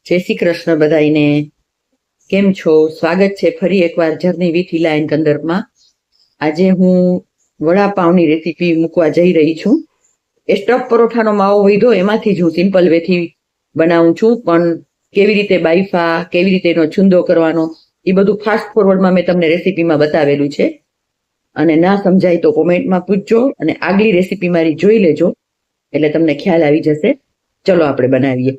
જય શ્રી કૃષ્ણ બધાઈને. કેમ છો? સ્વાગત છે ફરી એકવાર જર્ની વિથ હિલા એન્ડ કંદર્પમાં. આજે હું વડાપાવની રેસીપી મૂકવા જઈ રહી છું. એ સ્ટફ પરોઠાનો માવો વધ્યો એમાંથી જ હું સિમ્પલ વેથી બનાવું છું, પણ કેવી રીતે બાઈફા, કેવી રીતે એનો છુંદો કરવાનો, એ બધું ફાસ્ટ ફોરવર્ડમાં મેં તમને રેસીપીમાં બતાવેલું છે. અને ના સમજાય તો કોમેન્ટમાં પૂછજો અને આગલી રેસીપી મારી જોઈ લેજો, એટલે તમને ખ્યાલ આવી જશે. ચલો આપણે બનાવીએ.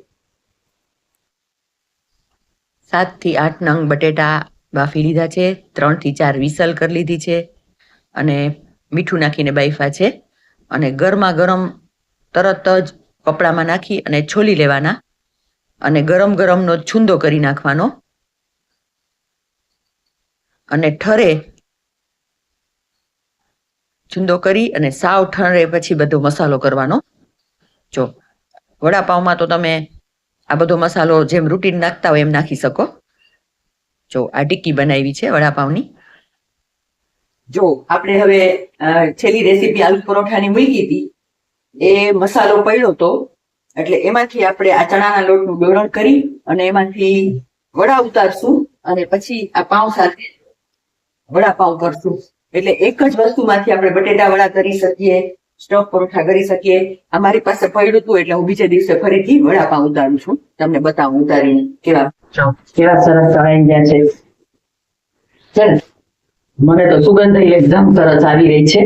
7 થી 8 નંગ બટેટા બાફી લીધા છે, 3 થી 4 વિસલ કરી લીધી છે અને મીઠું નાખીને બાફા છે. અને ગરમા ગરમ તરત જ કપડામાં નાખી અને છોલી લેવાના અને ગરમ ગરમનો છુંદો કરી નાખવાનો. અને ઠરે છુંદો કરી અને સાવ ઠરે પછી બધો મસાલો કરવાનો. જો વડાપાવમાં તો તમે આ બધો મસાલો જેમ રૂટીન નાખતા હોય એમ નાખી શકો. જો આ ટિક્કી બનાવી છે વડાપાવની. જો આપણે હવે છેલ્લી રેસીપી આલુ પરોઠાની મૂકી હતી, એ મસાલો પડ્યો તો એટલે એમાંથી આપણે આ ચણાના લોટનું ડોળણ કરી અને એમાંથી વડા ઉતારશું અને પછી આ પાઉં સાથે વડાપાઉં કરશું. એટલે એક જ વસ્તુમાંથી આપણે બટેટા વડા કરી શકીએ, સ્ટફ પરોઠા કરી શકીએ. અમારી પાસે પડ્યું હતું એટલે હું બીજે દિવસે ફરીથી વડાપાઉં ઉતારું છું, તમને બતાવું ઉતારીને કેવા સરસ તળાઈ ગયા છે. ચાલ, મને તો સુગંધ એકદમ સરસ આવી રહી છે.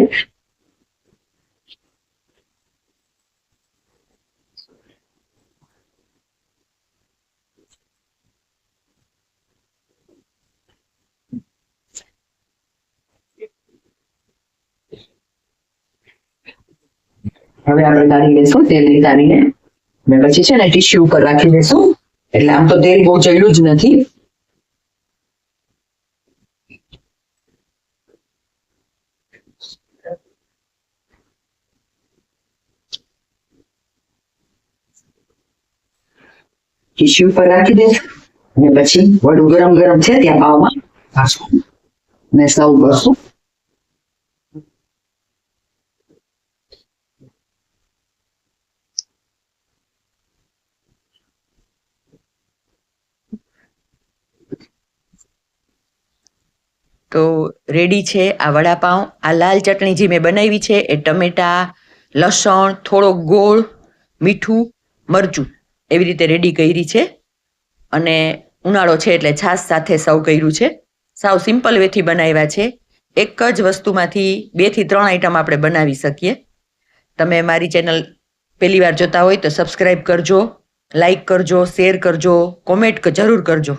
હવે આપણે કાઢી લઈશું તેલ નીતારીને, અને પછી છે ને ટીશ્યુ ઉપર રાખી દઈશું. એટલે આમ તો તેલ બહુ ચડ્યું જ નથી. ટીશ્યુ ઉપર રાખી દઈશું અને પછી વડું ગરમ ગરમ છે ત્યાં પાવમાં નાખશું ને સર્વ કરશું. તો રેડી છે આ વડાપાઉં. આ લાલ ચટણી જે મેં બનાવી છે એ ટમેટા, લસણ, થોડો ગોળ, મીઠું, મરચું એવી રીતે રેડી કરી છે. અને ઉનાળો છે એટલે છાશ સાથે સર્વ કર્યું છે. સાવ સિમ્પલ વેથી બનાવ્યા છે. એક જ વસ્તુમાંથી 2 થી 3 આઈટમ આપણે બનાવી શકીએ. તમે મારી ચેનલ પહેલી વાર જોતા હોય તો સબસ્ક્રાઈબ કરજો, લાઈક કરજો, શેર કરજો, કોમેન્ટ જરૂર કરજો.